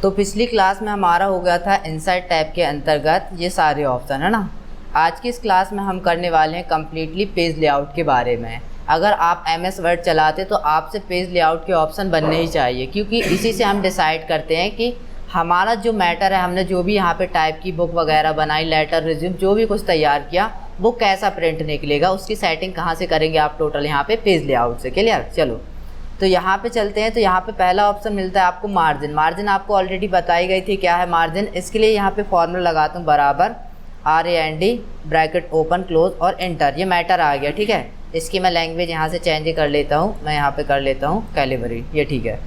तो पिछली क्लास में हमारा हो गया था इनसाइड टैब के अंतर्गत ये सारे ऑप्शन, है ना। आज की इस क्लास में हम करने वाले हैं कम्प्लीटली पेज लेआउट के बारे में। अगर आप MS वर्ड चलाते तो आपसे पेज लेआउट के ऑप्शन बनने ही चाहिए, क्योंकि इसी से हम डिसाइड करते हैं कि हमारा जो मैटर है, हमने जो भी यहाँ पे टाइप की बुक वगैरह बनाई, लेटर, रिज्यूम, जो भी कुछ तैयार किया, वो कैसा प्रिंट निकलेगा, उसकी सेटिंग कहाँ से करेंगे आप टोटल यहाँ पे पेज लेआउट से। क्लियर। चलो तो यहाँ पे चलते हैं। तो यहाँ पे पहला ऑप्शन मिलता है आपको मार्जिन। मार्जिन आपको ऑलरेडी बताई गई थी क्या है मार्जिन। इसके लिए यहाँ पे फॉर्मूला लगाता हूँ, बराबर RAND ब्रैकेट ओपन क्लोज और एंटर। ये मैटर आ गया, ठीक है। इसकी मैं लैंग्वेज यहाँ से चेंज कर लेता हूँ, मैं यहाँ पे कर लेता हूँ कैलिबरी, ये ठीक है।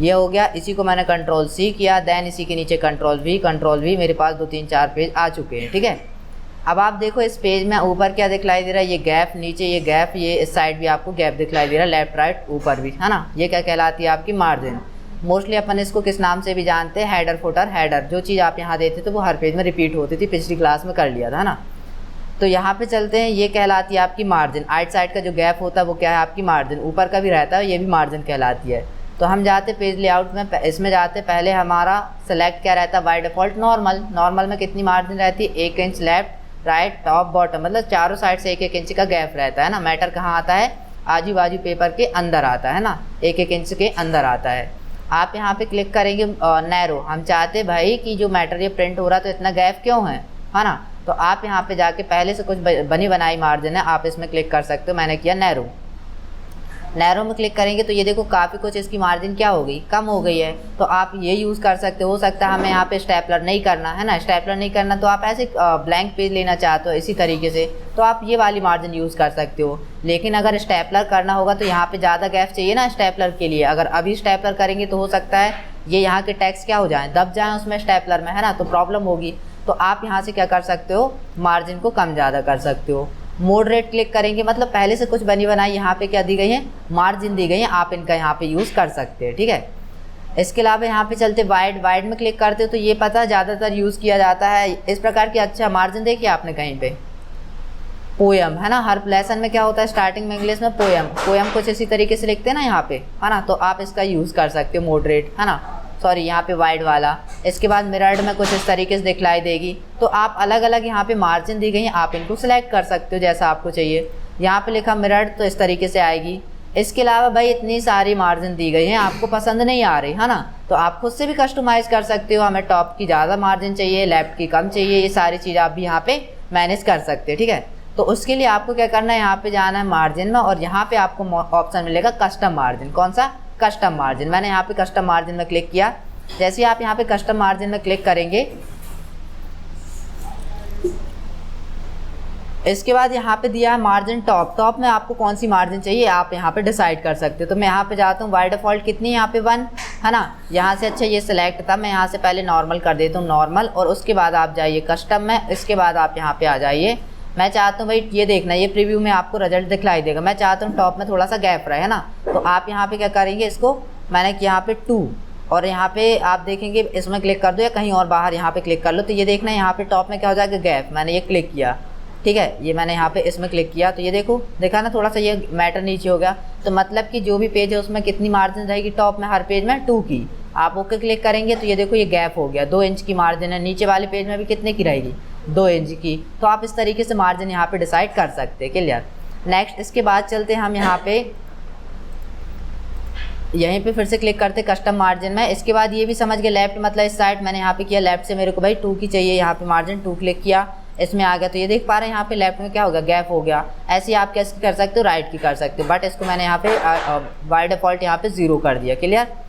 ये हो गया। इसी को मैंने Ctrl+C किया, देन इसी के नीचे Ctrl+V, मेरे पास 2 3 4 पेज आ चुके हैं, ठीक है। अब आप देखो इस पेज में ऊपर क्या दिखलाई दे रहा है, ये गैप, नीचे ये गैप, ये इस साइड भी आपको गैप दिखलाई दे रहा है, लेफ्ट राइट ऊपर भी, है ना। ये क्या कहलाती है आपकी मार्जिन। मोस्टली अपन इसको किस नाम से भी जानते हैं, हेडर फुटर। हेडर जो चीज़ आप यहाँ देते थे वो हर पेज में रिपीट होती थी, पिछली क्लास में कर लिया था, है ना। तो यहाँ पे चलते हैं, ये कहलाती है आपकी मार्जिन। आइट साइड का जो गैप होता है वो क्या है आपकी मार्जिन, ऊपर का भी रहता है, ये भी मार्जिन कहलाती है। तो हम जाते पेज लेआउट में, इसमें जाते पहले हमारा सेलेक्ट क्या रहता है बाय डिफ़ॉल्ट, नॉर्मल। नॉर्मल में कितनी मार्जिन रहती है, 1 inch left right top bottom, मतलब चारों साइड से 1 1 इंच का गैप रहता है ना। मैटर कहाँ आता है, आजू बाजू पेपर के अंदर आता है ना, 1 1 इंच के अंदर आता है। आप यहाँ पे क्लिक करेंगे नैरो। हम चाहते भाई कि जो मैटर ये प्रिंट हो रहा है तो इतना गैप क्यों है ना। तो आप यहाँ पे जाके पहले से कुछ बनी बनाई मार्जिन है, आप इसमें क्लिक कर सकते हो। मैंने किया नैरो। नैरो में क्लिक करेंगे तो ये देखो काफ़ी कुछ इसकी मार्जिन क्या हो गई, कम हो गई है। तो आप ये यूज़ कर सकते हो सकता है हमें यहाँ पे स्टेपलर नहीं करना है ना, स्टेपलर नहीं करना तो आप ऐसे ब्लैंक पेज लेना चाहते हो इसी तरीके से, तो आप ये वाली मार्जिन यूज़ कर सकते हो। लेकिन अगर स्टेपलर करना होगा तो यहाँ पे ज़्यादा गैप चाहिए ना स्टेपलर के लिए। अगर अभी स्टेपलर करेंगे तो हो सकता है ये यहाँ के टेक्स्ट क्या हो जाए, दब जाए उसमें स्टेपलर में, है ना, तो प्रॉब्लम होगी। तो आप यहाँ से क्या कर सकते हो, मार्जिन को कम ज़्यादा कर सकते हो। मॉडरेट क्लिक करेंगे, मतलब पहले से कुछ बनी बनाई यहाँ पे क्या दी गई है, मार्जिन दी गई है, आप इनका यहाँ पे यूज़ कर सकते हैं, ठीक है। इसके अलावा यहाँ पे चलते वाइड। वाइड में क्लिक करते हो तो ये पता ज़्यादातर यूज़ किया जाता है इस प्रकार की। अच्छा मार्जिन देखिए आपने कहीं पे पोएम, है ना, हर लेसन में क्या होता है स्टार्टिंग में इंग्लिश में पोएम कुछ इसी तरीके से लिखते हैं ना यहाँ पे, है ना। तो आप इसका यूज़ कर सकते हो मॉडरेट, है ना, सॉरी यहाँ पे वाइड वाला। इसके बाद मिरर्ड में कुछ इस तरीके से दिखलाई देगी। तो आप अलग अलग यहाँ पे मार्जिन दी गई हैं, आप इनको सिलेक्ट कर सकते हो जैसा आपको चाहिए। यहाँ पे लिखा मिरर्ड तो इस तरीके से आएगी। इसके अलावा भाई इतनी सारी मार्जिन दी गई हैं, आपको पसंद नहीं आ रही, है ना, तो आप खुद से भी कस्टमाइज़ कर सकते हो। हमें टॉप की ज़्यादा मार्जिन चाहिए, लेफ्ट की कम चाहिए, ये सारी चीज़ आप भी यहाँ पे मैनेज कर सकते हैं, ठीक है। तो उसके लिए आपको क्या करना है, यहाँ पे जाना है मार्जिन में और यहाँ पे आपको ऑप्शन मिलेगा कस्टम मार्जिन। कौन सा, कस्टम मार्जिन। मैंने यहाँ पे कस्टम मार्जिन में क्लिक किया। जैसे आप यहाँ पे कस्टम मार्जिन में क्लिक करेंगे, इसके बाद यहाँ पे दिया है मार्जिन टॉप। टॉप में आपको कौन सी मार्जिन चाहिए आप यहाँ पे डिसाइड कर सकते हो। तो मैं यहाँ पे जाता हूँ, बाय डिफ़ॉल्ट कितनी यहाँ पे 1, है ना। यहाँ से अच्छा ये सिलेक्ट था, मैं यहाँ से पहले नॉर्मल कर देता हूँ, नॉर्मल, और उसके बाद आप जाइए कस्टम में। इसके बाद आप यहाँ पे आ जाइए। मैं चाहता हूँ भाई ये देखना, ये प्रीव्यू में आपको रिजल्ट दिखलाई देगा। मैं चाहता हूँ टॉप में थोड़ा सा गैप रहे, है ना। तो आप यहाँ पे क्या करेंगे, इसको मैंने यहाँ पे 2 और यहाँ पे आप देखेंगे इसमें क्लिक कर दो या कहीं और बाहर यहाँ पे क्लिक कर लो। तो ये देखना है यहाँ पे टॉप में क्या हो जाएगा, गैप। मैंने ये क्लिक किया, ठीक है, ये मैंने यहाँ पे इसमें क्लिक किया तो ये देखो देखा ना, थोड़ा सा ये मैटर नीचे हो गया। तो मतलब कि जो भी पेज है उसमें कितनी मार्जिन रहेगी टॉप में, हर पेज में 2 की। आप ओके क्लिक करेंगे तो ये देखो ये गैप हो गया, 2 इंच की मार्जिन है। नीचे वाले पेज में भी कितने की रहेगी, 2 इंच की। तो आप इस तरीके से मार्जिन यहाँ पे डिसाइड कर सकते हैं। क्लियर। नेक्स्ट इसके बाद चलते हैं हम यहाँ पे, यहीं पे फिर से क्लिक करते कस्टम मार्जिन में। इसके बाद ये भी समझ गए लेफ्ट मतलब इस साइड, मैंने यहाँ पे किया लेफ्ट से, मेरे को भाई 2 की चाहिए, यहाँ पे मार्जिन 2 क्लिक किया, इसमें आ गया। तो ये देख पा रहे हैं यहाँ पे लेफ्ट में क्या हो गया, गैप हो गया। ऐसे ही आप कैसे कर सकते हो, राइट की कर सकते हो, बट इसको मैंने यहाँ पे बाय डिफ़ॉल्ट यहाँ पे 0 कर दिया। क्लियर।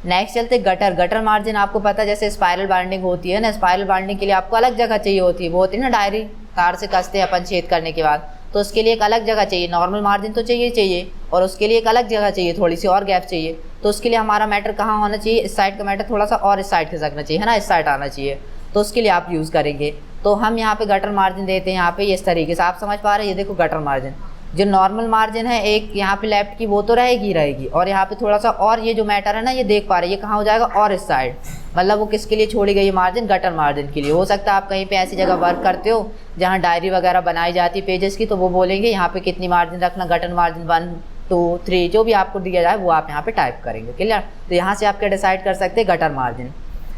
नेक्स्ट चलते गटर। गटर मार्जिन आपको पता है जैसे स्पाइरल बाइंडिंग होती है ना, स्पाइरल बाइंडिंग के लिए आपको अलग जगह चाहिए होती है, वो होती है ना डायरी, तार से कसते हैं अपन छेद करने के बाद, तो उसके लिए एक अलग जगह चाहिए। नॉर्मल मार्जिन तो चाहिए और उसके लिए एक अलग जगह चाहिए, थोड़ी सी और गैप चाहिए। तो उसके लिए हमारा मैटर कहाँ होना चाहिए, इस साइड का मैटर थोड़ा सा और इस साइड खिसकना चाहिए, है ना, इस साइड आना चाहिए। तो उसके लिए आप यूज़ करेंगे। तो हम यहाँ पे गटर मार्जिन देते हैं यहाँ पे इस तरीके से, आप समझ पा रहे हैं। ये देखो गटर मार्जिन, जो नॉर्मल मार्जिन है एक यहाँ पे लेफ्ट की वो तो रहेगी, और यहाँ पे थोड़ा सा और ये जो मैटर है ना, ये देख पा रहे हैं ये कहाँ हो जाएगा, और इस साइड, मतलब वो किसके लिए छोड़ी गई मार्जिन, गटर मार्जिन के लिए। हो सकता है आप कहीं पे ऐसी जगह वर्क करते हो जहाँ डायरी वगैरह बनाई जाती है पेजेस की, तो वो बोलेंगे यहाँ पे कितनी मार्जिन रखना, गटर मार्जिन 1 2 3 जो भी आपको दिया जाए वो आप यहाँ पे टाइप करेंगे। क्लियर। तो यहाँ से आप क्या डिसाइड कर सकते हैं, गटर मार्जिन।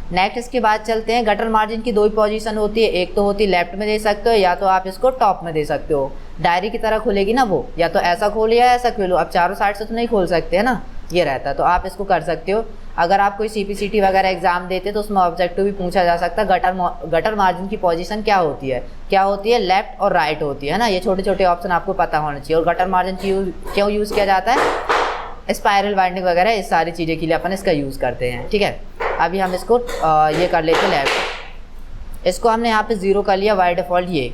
नेक्स्ट इसके बाद चलते हैं, गटर मार्जिन की 2 ही पोजीशन होती है, एक तो होती लेफ्ट में दे सकते हो या तो आप इसको टॉप में दे सकते हो। डायरी की तरह खुलेगी ना वो, या तो ऐसा खोलो या ऐसा खोलो, अब चारों साइड से तो नहीं खोल सकते है ना, ये रहता है। तो आप इसको कर सकते हो। अगर आप कोई CPCT वगैरह एग्जाम देते तो उसमें ऑब्जेक्टिव भी पूछा जा सकता है, गटर मार्जिन की पोजीशन क्या होती है, लेफ्ट और राइट होती है ना। ये छोटे छोटे ऑप्शन आपको पता होना चाहिए। और गटर मार्जिन क्यों यूज़ किया जाता है, स्पायरल बाइंडिंग वगैरह इस सारी चीज़ें के लिए अपन इसका यूज़ करते हैं, ठीक है। अभी हम इसको ये कर लेते हैं लेफ्ट, इसको हमने यहाँ पे 0 कर लिया बाय डिफ़ॉल्ट ये।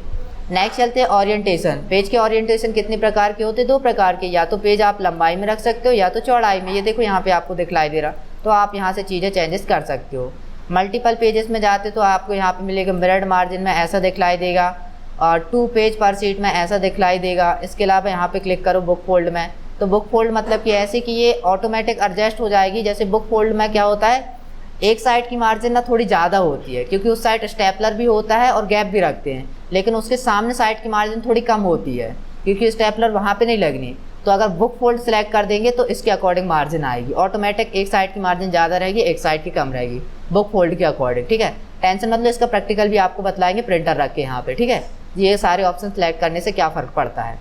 नेक्स्ट चलते हैं ओरिएंटेशन। पेज के ओरिएंटेशन कितने प्रकार के होते हैं, 2 प्रकार के, या तो पेज आप लंबाई में रख सकते हो या तो चौड़ाई में। ये देखो यहाँ पे आपको दिखलाई दे रहा, तो आप यहाँ से चीज़ें चेंजेस कर सकते हो। मल्टीपल पेजेस में जाते तो आपको यहाँ पे मिलेगा मिरर्ड मार्जिन में ऐसा दिखलाई देगा, और 2 पेज पर सीट में ऐसा दिखलाई देगा। इसके अलावा यहाँ पे क्लिक करो बुक फोल्ड में, तो बुक फोल्ड मतलब कि ऐसे कि ये ऑटोमेटिक एडजस्ट हो जाएगी। जैसे बुक फोल्ड में क्या होता है, एक साइड की मार्जिन ना थोड़ी ज़्यादा होती है क्योंकि उस साइड स्टेपलर भी होता है और गैप भी रखते हैं, लेकिन उसके सामने साइड की मार्जिन थोड़ी कम होती है क्योंकि स्टेपलर वहाँ पे नहीं लगनी। तो अगर बुक फोल्ड सेलेक्ट कर देंगे तो इसके अकॉर्डिंग मार्जिन आएगी ऑटोमेटिक, एक साइड की मार्जिन ज़्यादा रहेगी, एक साइड की कम रहेगी बुक फोल्ड के अकॉर्डिंग, ठीक है। टेंशन मतलब इसका प्रैक्टिकल भी आपको बतलाएंगे प्रिंटर रख के यहाँ पे, ठीक है। ये सारे ऑप्शन सेलेक्ट करने से क्या फ़र्क पड़ता है।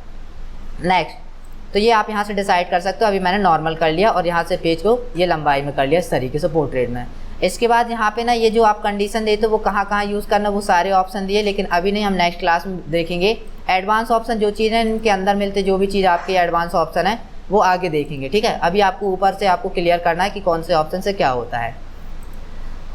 नेक्स्ट, तो ये आप यहाँ से डिसाइड कर सकते हो। अभी मैंने नॉर्मल कर लिया और यहाँ से पेज को ये लंबाई में कर लिया इस तरीके से पोर्ट्रेट में। इसके बाद यहाँ पे ना ये जो आप कंडीशन देते हो वो कहाँ कहाँ यूज़ करना, वो सारे ऑप्शन दिए, लेकिन अभी नहीं, हम नेक्स्ट क्लास में देखेंगे। एडवांस ऑप्शन जो चीज़ है इनके अंदर मिलते, जो भी चीज़ आपके एडवांस ऑप्शन है वो आगे देखेंगे, ठीक है। अभी आपको ऊपर से आपको क्लियर करना है कि कौन से ऑप्शन से क्या होता है।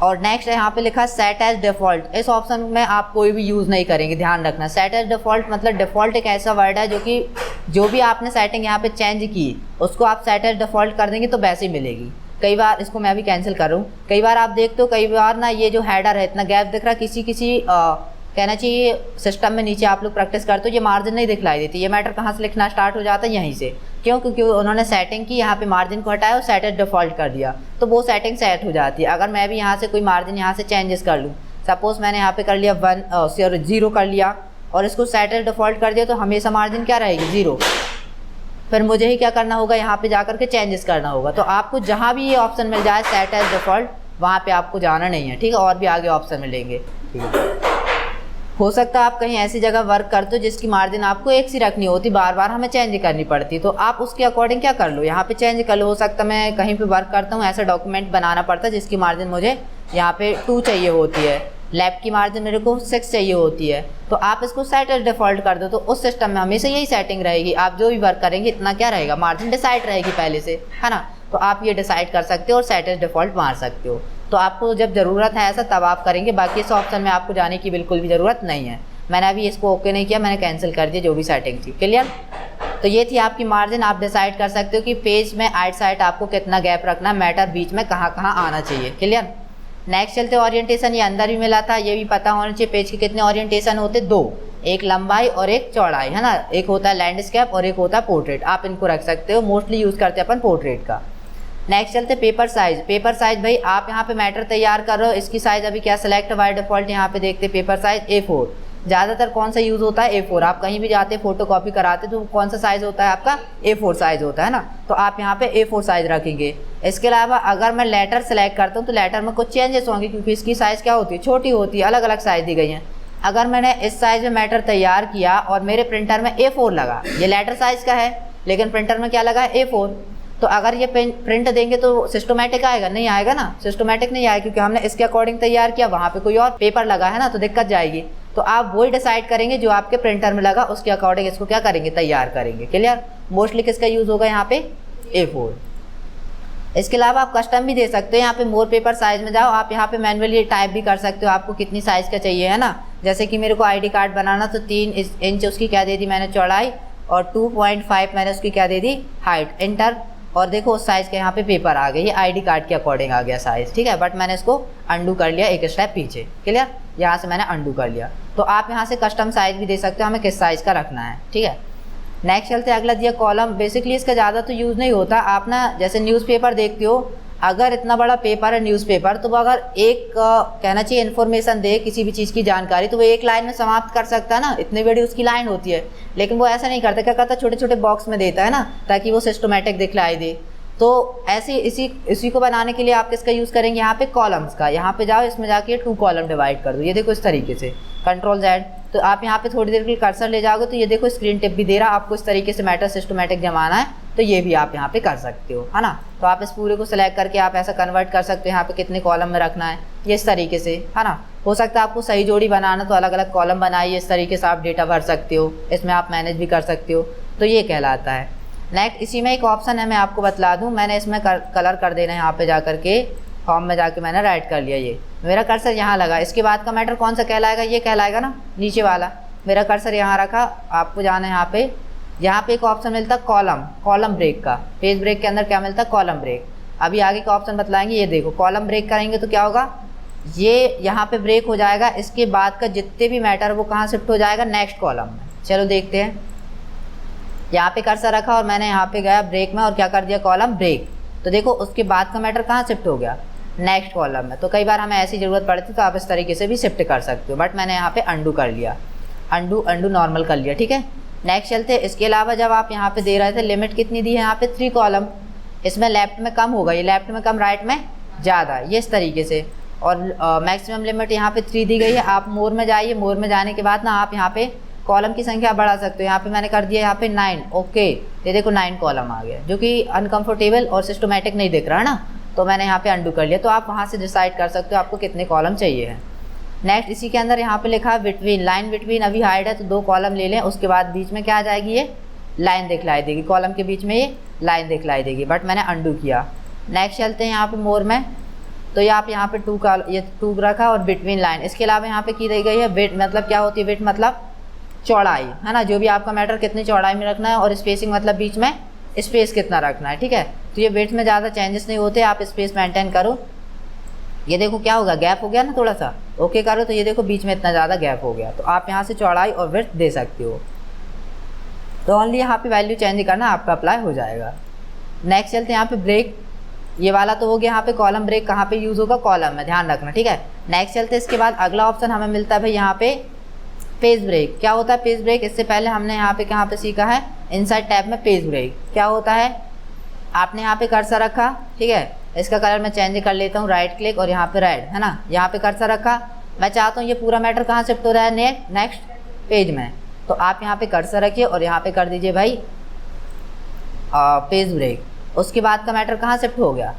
और नेक्स्ट यहाँ पे लिखा सेट एज डिफ़ॉल्ट। इस ऑप्शन में आप कोई भी यूज़ नहीं करेंगे, ध्यान रखना। सेट एज डिफ़ॉल्ट मतलब डिफ़ॉल्ट एक ऐसा वर्ड है जो कि जो भी आपने सेटिंग यहाँ पे चेंज की उसको आप सेट एज डिफ़ॉल्ट कर देंगे तो वैसे ही मिलेगी। कई बार इसको मैं भी कैंसिल कर रहा हूँ, कई बार आप देखते हो कई बार ना ये जो हेडर है इतना गैप दिख रहा, किसी कहना चाहिए सिस्टम में नीचे आप लोग प्रैक्टिस करते हो ये मार्जिन नहीं दिखलाई देती। ये मैटर कहाँ से लिखना स्टार्ट हो जाता है, यहीं से। क्यों? क्योंकि उन्होंने सेटिंग की, यहाँ पे मार्जिन को हटाया और सेट एज डिफ़ॉल्ट कर दिया, तो वो सेटिंग सेट हो जाती है। अगर मैं भी यहाँ से कोई मार्जिन यहाँ से चेंजेस कर लूँ, सपोज़ मैंने यहाँ पे कर लिया 0 कर लिया और इसको सेट एज डिफ़ॉल्ट कर दिया, तो हमेशा मार्जिन क्या रहेगी, 0। फिर मुझे ही क्या करना होगा, यहाँ पे जाकर के चेंजेस करना होगा। तो आपको जहाँ भी ये ऑप्शन मिल जाए सेट एज डिफ़ॉल्ट, वहाँ पे आपको जाना नहीं है, ठीक है। और भी आगे ऑप्शन मिलेंगे, ठीक है। हो सकता है आप कहीं ऐसी जगह वर्क करते हो जिसकी मार्जिन आपको एक सी रखनी होती, बार बार हमें चेंज करनी पड़ती, तो आप उसके अकॉर्डिंग क्या कर लो, यहाँ पे चेंज कर लो। हो सकता है मैं कहीं पे वर्क करता हूँ, ऐसा डॉक्यूमेंट बनाना पड़ता है जिसकी मार्जिन मुझे यहाँ पे 2 चाहिए होती है, लेफ्ट की मार्जिन मेरे को 6 चाहिए होती है, तो आप इसको सेट एज डिफ़ॉल्ट कर दो, तो उस सिस्टम में हमेशा यही सेटिंग रहेगी। आप जो भी वर्क करेंगे इतना क्या रहेगा, मार्जिन डिसाइड रहेगी पहले से, है ना। तो आप ये डिसाइड कर सकते हो और सेट एज डिफ़ॉल्ट मार सकते हो। तो आपको जब ज़रूरत है ऐसा तब आप करेंगे, बाकी इस ऑप्शन में आपको जाने की बिल्कुल भी ज़रूरत नहीं है। मैंने अभी इसको ओके नहीं किया, मैंने कैंसिल कर दिया जो भी सेटिंग थी, क्लियर। तो ये थी आपकी मार्जिन। आप डिसाइड कर सकते हो कि पेज में आइट साइड आपको कितना गैप रखना, मैटर बीच में कहाँ कहाँ आना चाहिए, क्लियर। नेक्स्ट चलते ओरिएंटेशन, ये अंदर भी मिला था, ये भी पता होना चाहिए पेज के कितने ओरिएंटेशन होते, 2, एक लंबाई और एक चौड़ाई, है ना। एक होता है लैंडस्केप और एक होता है पोर्ट्रेट, आप इनको रख सकते हो। मोस्टली यूज़ करते हैं अपन पोर्ट्रेट का। नेक्स्ट चलते पेपर साइज। पेपर साइज भाई आप यहाँ पे मैटर तैयार कर रहे हो, इसकी साइज अभी क्या सेलेक्ट बाय डिफ़ॉल्ट यहाँ पे देखते पेपर साइज A4। ज़्यादातर कौन सा यूज़ होता है, A4। आप कहीं भी जाते फोटो कॉपी कराते तो कौन सा साइज़ होता है आपका, A4 साइज़ होता है ना, तो आप यहाँ पे A4 साइज़ रखेंगे। इसके अलावा अगर मैं लेटर सेलेक्ट करता हूँ तो लेटर में कुछ चेंजेस होंगे क्योंकि इसकी साइज़ क्या होती है, छोटी होती है, अलग अलग साइज़ दी गई हैं। अगर मैंने इस साइज़ में मैटर तैयार किया और मेरे प्रिंटर में A4 लगा, ये लेटर साइज़ का है लेकिन प्रिंटर में क्या लगा है, A4, तो अगर ये प्रिंट देंगे तो सिस्टोमेटिक आएगा, नहीं आएगा ना, सिस्टोमेटिक नहीं आएगा क्योंकि हमने इसके अकॉर्डिंग तैयार किया, वहाँ पे कोई और पेपर लगा है ना, तो दिक्कत जाएगी। तो आप वही डिसाइड करेंगे जो आपके प्रिंटर में लगा, उसके अकॉर्डिंग इसको क्या करेंगे, तैयार करेंगे, क्लियर। मोस्टली किसका यूज़ होगा यहाँ पे, A4। इसके अलावा आप कस्टम भी दे सकते हो, यहाँ पे मोर पेपर साइज में जाओ, आप यहाँ पे मैनुअली टाइप भी कर सकते हो आपको कितनी साइज़ का चाहिए, है ना। जैसे कि मेरे को ID कार्ड बनाना तो 3 इंच उसकी क्या दे दी मैंने चौड़ाई और 2.5 मैंने उसकी क्या दे दी हाइट, एंटर। और देखो उस साइज़ के यहाँ पे पेपर आ गए, ये ID कार्ड के अकॉर्डिंग आ गया साइज़, ठीक है। बट मैंने इसको अंडू कर लिया एक स्टेप पीछे, क्लियर। यहाँ से मैंने अंडू कर लिया, तो आप यहाँ से कस्टम साइज़ भी दे सकते हो हमें किस साइज़ का रखना है, ठीक है। नेक्स्ट चलते अगला दिया कॉलम। बेसिकली इसका ज़्यादा तो यूज़ नहीं होता। आप ना जैसे न्यूज़पेपर देखते हो, अगर इतना बड़ा पेपर है न्यूज़पेपर, तो वो अगर एक कहना चाहिए इन्फॉर्मेशन दे किसी भी चीज़ की जानकारी, तो वो एक लाइन में समाप्त कर सकता है ना, इतनी बड़ी उसकी लाइन होती है। लेकिन वो ऐसा नहीं करता, क्या करता है छोटे छोटे बॉक्स में देता है ना, ताकि वो सिस्टमेटिक दिखलाई दे। तो ऐसे इसी को बनाने के लिए आप किसका यूज़ करेंगे, यहाँ पे कॉलम्स का। यहाँ पे जाओ, इसमें जाके 2 कॉलम डिवाइड कर दो, ये देखो इस तरीके से, कंट्रोल Z। तो आप यहाँ पे थोड़ी देर के लिए कर्सर ले जाओगे तो ये देखो स्क्रीन टिप भी दे रहा, आपको इस तरीके से मैटर सिस्टमैटिक जमाना है तो ये भी आप यहाँ पे कर सकते हो, है ना। तो आप इस पूरे को सिलेक्ट करके आप ऐसा कन्वर्ट कर सकते हो, यहाँ पे कितने कॉलम में रखना है ये इस तरीके से, है ना। हो सकता है आपको सही जोड़ी बनाना तो अलग अलग कॉलम बनाइए, इस तरीके से आप डेटा भर सकते हो, इसमें आप मैनेज भी कर सकते हो, तो ये कहलाता है। नेक्स्ट इसी में एक ऑप्शन है, मैं आपको बतला दूँ, मैंने इसमें कलर कर देना है, यहाँ पे जा करके फॉर्म में जाके मैंने राइट कर लिया, ये मेरा कर्सर यहाँ लगा। इसके बाद का मैटर कौन सा कहलाएगा, ये कहलाएगा ना नीचे वाला। मेरा कर्सर यहाँ रखा, आपको जाना है यहाँ पे एक ऑप्शन मिलता है कॉलम ब्रेक का। पेज ब्रेक के अंदर क्या मिलता है, कॉलम ब्रेक। अभी आगे का ऑप्शन बतलाएंगे, ये देखो कॉलम ब्रेक करेंगे तो क्या होगा, ये यहाँ पे ब्रेक हो जाएगा, इसके बाद का जितने भी मैटर वो कहाँ शिफ्ट हो जाएगा, नेक्स्ट कॉलम में। चलो देखते हैं, यहाँ पे कर्सर रखा और मैंने यहाँ पे गया ब्रेक में और क्या कर दिया, कॉलम ब्रेक। तो देखो उसके बाद का मैटर कहाँ शिफ्ट हो गया, नेक्स्ट कॉलम में। तो कई बार हमें ऐसी ज़रूरत पड़ती तो आप इस तरीके से भी शिफ्ट कर सकते हो, बट मैंने यहाँ पे अंडू कर लिया, अंडू नॉर्मल कर लिया, ठीक है। नेक्स्ट चलते हैं। इसके अलावा जब आप यहाँ पे दे रहे थे, लिमिट कितनी दी है यहाँ पे, 3 कॉलम। इसमें लेफ्ट में कम होगा, ये लेफ्ट में कम, राइट में ज़्यादा, ये इस तरीके से। और मैक्सिमम लिमिट यहाँ पे 3 दी गई है। आप मोर में जाइए, मोर में जाने के बाद ना आप यहाँ पे कॉलम की संख्या बढ़ा सकते हो। यहाँ पे मैंने कर दिया यहाँ पे 9, ओके, ये देखो 9 कॉलम आ गया, जो कि अनकम्फर्टेबल और सिस्टमेटिक नहीं दिख रहा है ना, तो मैंने यहाँ पे अंडू कर लिया। तो आप वहाँ से डिसाइड कर सकते हो आपको कितने कॉलम चाहिए हैं। नेक्स्ट इसी के अंदर यहाँ पे लिखा है बिटवीन, लाइन बिटवीन अभी हाइड है तो 2 कॉलम ले लें, उसके बाद बीच में क्या आ जाएगी, ये लाइन दिखलाई देगी, कॉलम के बीच में ये लाइन दिखलाई देगी, बट मैंने अंडू किया। नेक्स्ट चलते हैं यहाँ पे मोर में, तो ये आप यहाँ पे 2 रखा और बिटवीन लाइन। इसके अलावा यहाँ पे की दी गई है विड्थ, मतलब क्या होती है विड्थ, मतलब चौड़ाई, है ना, जो भी आपका मैटर कितनी चौड़ाई में रखना है, और स्पेसिंग मतलब बीच में स्पेस कितना रखना है, ठीक है। तो ये विड्थ में ज़्यादा चेंजेस नहीं होते, आप स्पेस मेंटेन करो। ये देखो क्या होगा, गैप हो गया ना थोड़ा सा, ओके करो तो ये देखो बीच में इतना ज़्यादा गैप हो गया, तो आप यहाँ से चौड़ाई और विड्थ दे सकते हो। तो ओनली यहाँ पे वैल्यू चेंज करना, आपका अप्लाई हो जाएगा। नेक्स्ट चलते हैं यहाँ पे ब्रेक, ये वाला तो हो गया। यहाँ पे कॉलम ब्रेक कहाँ पे यूज़ होगा, कॉलम में, ध्यान रखना, ठीक है। नेक्स्ट चलते हैं, इसके बाद अगला ऑप्शन हमें मिलता है भाई यहाँ पे पेज ब्रेक। क्या होता है पेज ब्रेक, इससे पहले हमने यहाँ पे कहाँ पे सीखा है, इनसाइड टैब में पेज ब्रेक क्या होता है। आपने यहाँ पे कर्सर रखा, ठीक है, इसका कलर मैं चेंज कर लेता हूँ, राइट क्लिक और यहाँ पे रेड, है ना। यहाँ पे कर्सर रखा, मैं चाहता हूँ ये पूरा मैटर कहाँ शिफ्ट हो रहा है, नेक्स्ट पेज में। तो आप यहाँ पे कर्सर रखिए और यहाँ पे कर दीजिए भाई पेज ब्रेक। उसके बाद का मैटर कहाँ शिफ्ट हो गया,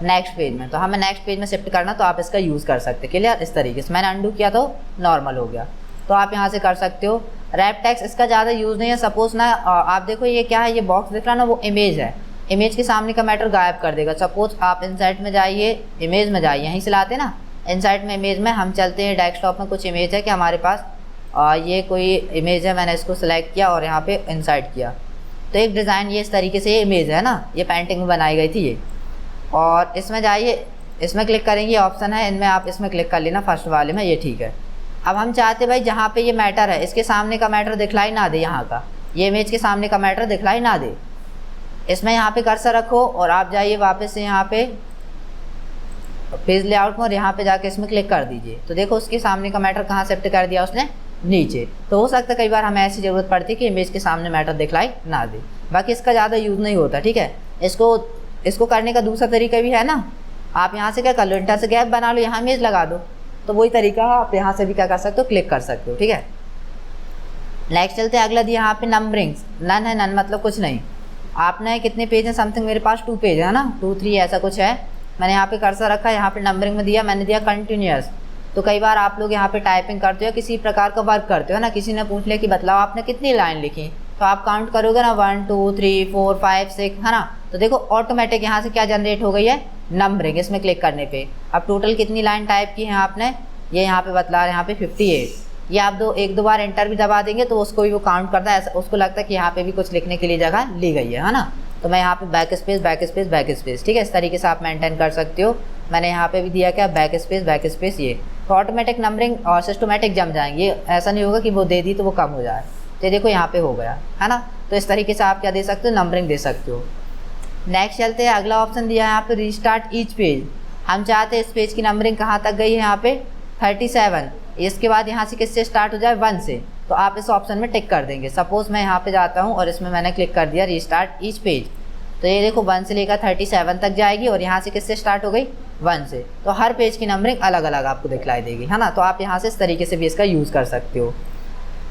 नेक्स्ट पेज में। तो हमें नेक्स्ट पेज में शिफ्ट करना, तो आप इसका यूज़ कर सकते हैं, क्लियर। इस तरीके से मैंने अंडू किया तो नॉर्मल हो गया, तो आप यहाँ से कर सकते हो। रैप टेक्स्ट इसका ज़्यादा यूज़ नहीं है। सपोज ना आप देखो ये क्या है, ये बॉक्स दिख रहा है ना, वो इमेज है, इमेज के सामने का मैटर गायब कर देगा। सपोज आप इनसाइट में जाइए, इमेज में जाइए, यहीं से लाते ना, इनसाइट में इमेज में हम चलते हैं, डेस्कटॉप में कुछ इमेज है कि हमारे पास, ये कोई इमेज है, मैंने इसको सिलेक्ट किया और यहाँ पे इंसर्ट किया, तो एक डिज़ाइन ये इस तरीके से, ये इमेज है ना, ये पेंटिंग में बनाई गई थी ये। और इसमें जाइए, इसमें क्लिक करेंगे, ऑप्शन है इनमें, आप इसमें क्लिक कर लेना फर्स्ट वाले में, ये ठीक है। अब हम चाहते भाई जहाँ पे ये मैटर है, इसके सामने का मैटर दिखलाई ना दे, यहाँ का ये इमेज के सामने का मैटर दिखलाई ना दे, इसमें यहाँ पे कर्सर रखो और आप जाइए वापस से यहाँ पे पेज लेआउट में और यहाँ पे जाके इसमें क्लिक कर दीजिए। तो देखो उसके सामने का मैटर कहाँ शिफ्ट कर दिया उसने, नीचे। तो हो सकता है कई बार हमें ऐसी ज़रूरत पड़ती है कि इमेज के सामने मैटर दिखलाई ना दे, बाकी इसका ज़्यादा यूज़ नहीं होता, ठीक है। इसको करने का दूसरा तरीका भी है ना, आप यहाँ से क्या कर लो, इंटर से गैप बना लो, यहाँ इमेज लगा दो, तो वही तरीका है, आप यहाँ से भी क्या कर सकते हो, क्लिक कर सकते हो, ठीक है। नेक्स्ट चलते हैं, अगला दिया यहाँ पे नंबरिंग्स, नन है, नन मतलब कुछ नहीं। आपने कितने पेज हैं, समथिंग मेरे पास 2 पेज है ना, 2 3 ऐसा कुछ है। मैंने यहाँ पे कर्सर रखा है, यहाँ पे नंबरिंग में दिया, मैंने दिया कंटिन्यूअस। तो कई बार आप लोग यहाँ पे टाइपिंग करते हो, किसी प्रकार का वर्क करते हो ना, किसी ने पूछ लिया कि बतलाओ आपने कितनी लाइन लिखी, तो आप काउंट करोगे ना 1 2 3 4 5 6, है ना। तो देखो ऑटोमेटिक यहाँ से क्या जनरेट हो गई है, नंबरिंग, इसमें क्लिक करने पे। अब टोटल कितनी लाइन टाइप की है आपने, ये यहाँ पे बतला रहे हैं, यहाँ पे 58। ये आप 1-2 बार एंटर भी दबा देंगे तो उसको भी वो काउंट करता है, ऐसा उसको लगता है कि यहाँ पे भी कुछ लिखने के लिए जगह ली गई है ना। तो मैं यहाँ पे back space back space back space, ठीक है, इस तरीके से आप मेंटेन कर सकते हो। मैंने यहाँ पे भी दिया क्या, बैक स्पेस ये, तो ऑटोमेटिक नंबरिंग और सिस्टमेटिक जम जाएंगे। ऐसा नहीं होगा कि वो दे दी तो वो कम हो जाए। तो देखो यहाँ पे हो गया, है ना। तो इस तरीके से आप क्या दे सकते हो, नंबरिंग दे सकते हो। नेक्स्ट चलते हैं, अगला ऑप्शन दिया है यहाँ पे रीस्टार्ट ईच पेज। हम चाहते हैं इस पेज की नंबरिंग कहाँ तक गई है, यहाँ पे 37। इसके बाद यहाँ से किससे स्टार्ट हो जाए, 1 से। तो आप इस ऑप्शन में टिक कर देंगे। सपोज मैं यहाँ पे जाता हूँ और इसमें मैंने क्लिक कर दिया रीस्टार्ट ईच पेज, तो ये देखो 1 से लेकर 37 तक जाएगी और यहाँ से किससे स्टार्ट हो गई 1 से। तो हर पेज की नंबरिंग अलग अलग आपको दिखलाई देगी, है ना। तो आप यहाँ से इस तरीके से भी इसका यूज़ कर सकते हो।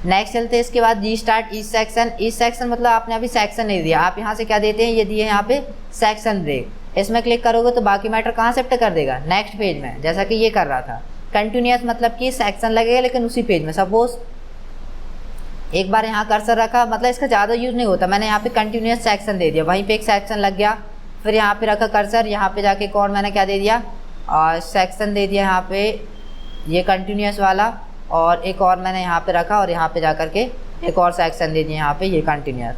नेक्स्ट चलते हैं इसके बाद restart each section. Each section मतलब आपने अभी सेक्शन नहीं दिया, आप यहाँ से क्या देते हैं, ये दिए यहाँ पे सेक्शन ब्रेक। इसमें क्लिक करोगे तो बाकी मैटर कहाँ शिफ्ट कर देगा, नेक्स्ट पेज में, जैसा कि ये कर रहा था। कंटिन्यूस मतलब कि सेक्शन लगेगा लेकिन उसी पेज में। सपोज एक बार यहाँ कर्सर रखा, मतलब इसका ज़्यादा यूज़ नहीं होता, मैंने यहाँ पे कंटिन्यूस सेक्शन दे दिया, वहीं पे एक सेक्शन लग गया। फिर यहाँ पे रखा कर्सर, यहाँ पे जाके एक और मैंने क्या दे दिया, और सेक्शन दे दिया यहाँ पे ये कंटिन्यूस वाला, और एक और मैंने यहाँ पे रखा और यहाँ पे जा कर के एक और सेक्शन दे दिया यहाँ पे ये कंटिन्यूस।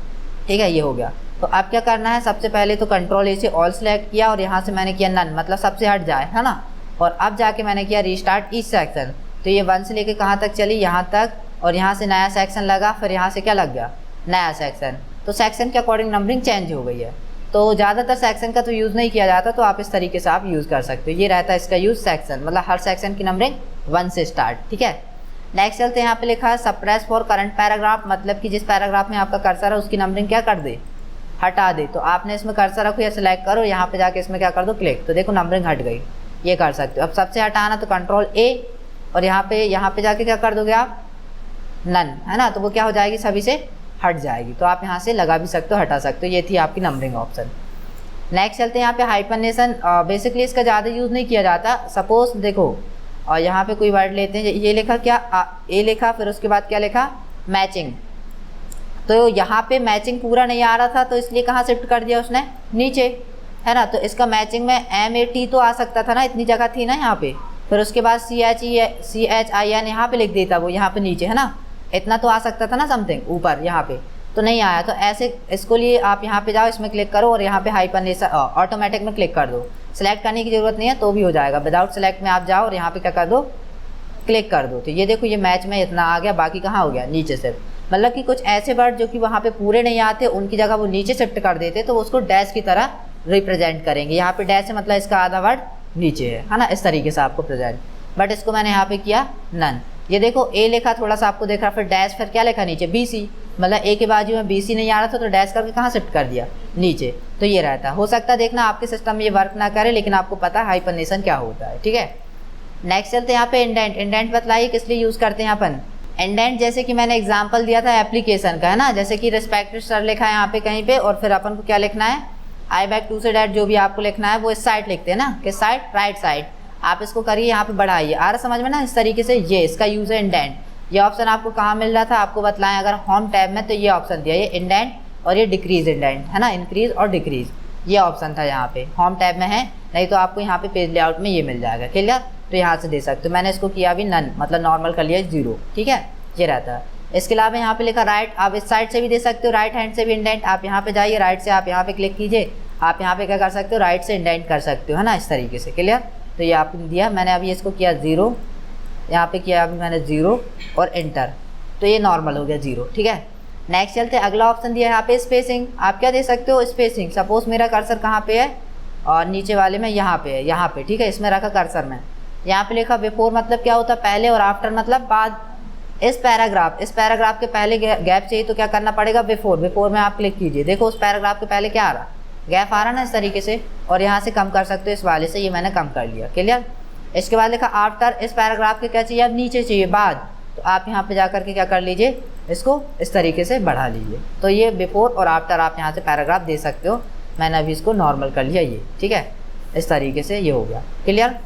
ठीक है, ये हो गया। तो अब क्या करना है, सबसे पहले तो कंट्रोल ए से ऑल सेलेक्ट किया और यहाँ से मैंने किया नन, मतलब सबसे हट जाए, है ना। और अब जाके मैंने किया रीस्टार्ट ईच सेक्शन। तो ये 1 से लेके कहाँ तक चली, यहाँ तक, और यहाँ से नया सेक्शन लगा, फिर यहाँ से क्या लग गया, नया सेक्शन। तो सेक्शन के अकॉर्डिंग नंबरिंग चेंज हो गई है। तो ज़्यादातर सेक्शन का तो यूज़ नहीं किया जाता, तो आप इस तरीके से आप यूज़ कर सकते हो। ये रहता है इसका यूज़ सेक्शन, मतलब हर सेक्शन की नंबरिंग 1 से स्टार्ट। ठीक है, नेक्स्ट चलते हैं। यहाँ पे लिखा है सप्रेस फॉर करंट पैराग्राफ, मतलब कि जिस पैराग्राफ में आपका कर्सर है उसकी नंबरिंग क्या कर दे, हटा दे। तो आपने इसमें कर्सर रखो या सिलेक्ट करो, यहाँ पे जाके इसमें क्या कर दो, क्लिक, तो देखो नंबरिंग हट गई। ये कर सकते हो। अब सबसे हटाना तो कंट्रोल ए, और यहाँ पे जाके क्या कर दोगे आप, नन, है ना। तो वो क्या हो जाएगी, सभी से हट जाएगी। तो आप यहाँ से लगा भी सकते हो, हटा सकते हो। ये थी आपकी नंबरिंग ऑप्शन। नेक्स्ट चलते हैं यहाँ पे हाइपरनेशन। बेसिकली इसका ज़्यादा यूज़ नहीं किया जाता। सपोज देखो, और यहाँ पे कोई वर्ड लेते हैं, ये लिखा क्या, ए लिखा, फिर उसके बाद क्या लिखा, मैचिंग। तो यहाँ पे मैचिंग पूरा नहीं आ रहा था, तो इसलिए कहाँ शिफ्ट कर दिया उसने, नीचे, है ना। तो इसका मैचिंग में MAT तो आ सकता था ना, इतनी जगह थी ना यहाँ पे। फिर उसके बाद CHIN यहाँ पे लिख देता वो, यहाँ पे नीचे, है ना। इतना तो आ सकता था ना समथिंग ऊपर, यहाँ पे तो नहीं आया। तो ऐसे इसको लिए आप यहाँ पे जाओ, इसमें क्लिक करो और यहाँ पे हाइपरनेशन ऑटोमेटिक में क्लिक कर दो। सेलेक्ट करने की ज़रूरत नहीं है तो भी हो जाएगा। विदाउट सेलेक्ट में आप जाओ और यहाँ पे क्या कर दो, क्लिक कर दो। तो ये देखो ये मैच में इतना आ गया, बाकी कहाँ हो गया, नीचे से। मतलब कि कुछ ऐसे वर्ड जो कि वहाँ पे पूरे नहीं आते, उनकी जगह वो नीचे शिफ्ट कर देते, तो उसको डैश की तरह रिप्रेजेंट करेंगे। यहाँ पे डैश है मतलब इसका आधा वर्ड नीचे है ना, इस तरीके से आपको प्रेजेंट। बट इसको मैंने यहाँ पे किया नन। ये देखो ए लिखा, थोड़ा सा आपको देख रहा, फिर डैश, फिर क्या लिखा नीचे, BC, मतलब ए के बाजू में BC नहीं आ रहा था तो डैश करके कहाँ शिफ्ट कर दिया, नीचे। तो ये रहता है। हो सकता है देखना आपके सिस्टम में ये वर्क ना करे, लेकिन आपको पता है हाइपरनेशन क्या होता है। ठीक है, नेक्स्ट चलते हैं यहाँ पे इंडेंट। इंडेंट बतलाइए किस लिए यूज़ करते हैं अपन। इंडेंट जैसे कि मैंने एग्जाम्पल दिया था एप्लीकेशन का, है ना। जैसे कि रिस्पेक्टेड सर लिखा है यहाँ पे कहीं पे, और फिर अपन को क्या लिखना है, आई बैक टू से डैट, जो भी आपको लिखना है वो इस साइड लिखते हैं ना, किस साइड, राइट साइड। आप इसको करिए, यहाँ पे बढ़ाइए, आ रहा समझ में ना, इस तरीके से। ये इसका यूज़ है इंडेंट। ये ऑप्शन आपको कहाँ मिल रहा था, आपको बताएं, अगर होम टैब में, तो ये ऑप्शन दिया, ये इंडेंट और ये डिक्रीज इंडेंट, है ना, इंक्रीज और डिक्रीज, ये ऑप्शन था यहाँ पे, होम टैब में है। नहीं तो आपको यहाँ पे पेज लेआउट में ये मिल जाएगा, क्लियर। तो यहाँ से दे सकते हो। मैंने इसको किया अभी नन, मतलब नॉर्मल कर लिया 0। ठीक है, ये रहता है। इसके अलावा यहाँ पे लिखा राइट, आप इस साइड से भी दे सकते हो, राइट हैंड से भी इंडेंट। आप यहाँ पे जाइए, राइट से आप यहाँ पे क्लिक कीजिए, आप यहाँ पे क्या कर सकते हो, राइट से इंडेंट कर सकते हो, है ना, इस तरीके से, क्लियर। तो ये आपने दिया, मैंने अभी इसको किया 0, यहाँ पे किया अभी मैंने 0 और एंटर, तो ये नॉर्मल हो गया 0। ठीक है, नेक्स्ट चलते हैं। अगला ऑप्शन दिया है यहाँ पे स्पेसिंग। आप क्या दे सकते हो, स्पेसिंग। सपोज मेरा कर्सर कहाँ पे है, और नीचे वाले में यहाँ पे है, यहाँ पे, ठीक है, इसमें रखा कर्सर में। यहाँ पे लिखा बिफोर, मतलब क्या होता है, पहले, और आफ्टर मतलब बाद। इस पैराग्राफ के पहले गैप चाहिए तो क्या करना पड़ेगा, बिफोर में आप क्लिक कीजिए। देखो उस पैराग्राफ के पहले क्या आ रहा, गैप आ रहा ना, इस तरीके से। और यहाँ से कम कर सकते हो इस वाले से, ये मैंने कम कर लिया, क्लियर। इसके बाद लिखा आफ्टर, इस पैराग्राफ के क्या चाहिए, अब नीचे चाहिए, बाद। तो आप यहाँ पे जा करके क्या कर लीजिए, इसको इस तरीके से बढ़ा लीजिए। तो ये बिफोर और आफ्टर आप यहाँ से पैराग्राफ दे सकते हो। मैंने अभी इसको नॉर्मल कर लिया, ये ठीक है, इस तरीके से ये हो गया, क्लियर।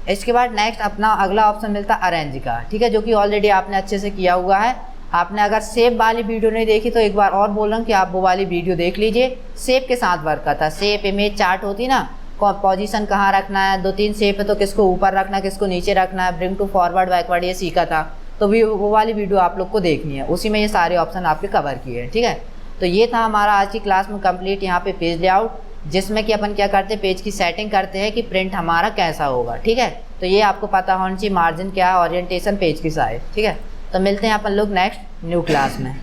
इसके बाद नेक्स्ट अपना अगला ऑप्शन मिलता है अरेंज का, ठीक है, जो कि ऑलरेडी आपने अच्छे से किया हुआ है। आपने अगर शेप वाली वीडियो नहीं देखी तो एक बार और बोल रहा हूँ कि आप वो वाली वीडियो देख लीजिए। शेप के साथ वर्क करता है, शेप इमेज चार्ट होती ना, पोजीशन कहाँ रखना है, 2-3 शेप है तो किसको ऊपर रखना है, किसको नीचे रखना है, ब्रिंग टू फॉरवर्ड बैकवर्ड, ये सीखा था। तो वो वाली वीडियो आप लोग को देखनी है, उसी में ये सारे ऑप्शन आपके कवर किए हैं, ठीक है। तो ये था हमारा आज की क्लास में कंप्लीट यहाँ पे पेज लेआउट, जिसमें कि अपन क्या करते हैं, पेज की सेटिंग करते हैं कि प्रिंट हमारा कैसा होगा, ठीक है। तो ये आपको पता होना चाहिए, मार्जिन क्या है, ओरिएंटेशन, पेज की साइज, ठीक है। तो मिलते हैं अपन लोग नेक्स्ट न्यू क्लास में।